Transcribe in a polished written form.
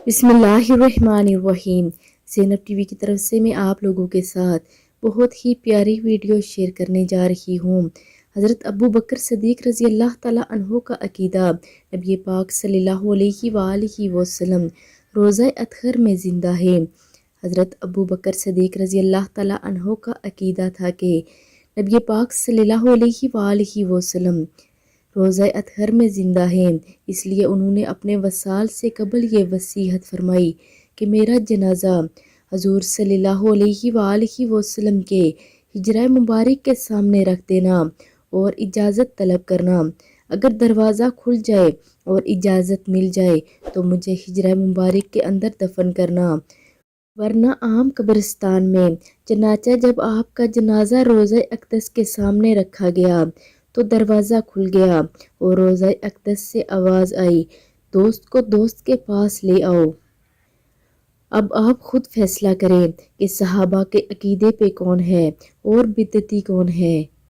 بسم اللہ الرحمن الرحیم۔ زینب ٹی وی کی طرف سے میں آپ لوگوں کے ساتھ بہت ہی پیاری ویڈیو شیئر کرنے جا رہی ہوں۔ حضرت ابو بکر صدیق رضی اللہ تعالیٰ عنہ کا عقیدہ نبی پاک صلی اللہ علیہ وآلہ وسلم روزہ اطہر میں زندہ ہے۔ حضرت ابو بکر صدیق رضی اللہ تعالیٰ عنہ کا عقیدہ تھا کہ نبی پاک صلی اللہ علیہ وآلہ وسلم روزہ اطہر میں زندہ ہیں، اس لیے انہوں نے اپنے وصال سے قبل یہ وصیت فرمائی کہ میرا جنازہ حضور صلی اللہ علیہ وآلہ وسلم کے حجرہ مبارک کے سامنے رکھ دینا اور اجازت طلب کرنا۔ اگر دروازہ کھل جائے اور اجازت مل جائے تو مجھے حجرہ مبارک کے اندر دفن کرنا، ورنہ عام قبرستان میں۔ چنانچہ جب آپ کا جنازہ روضہ اقدس کے سامنے رکھا گیا تو دروازہ کھل گیا اور روضہ اقدس سے آواز آئی، دوست کو دوست کے پاس لے آؤ۔ اب آپ خود فیصلہ کریں کہ صحابہ کے عقیدے پہ کون ہے اور بدعتی کون ہے۔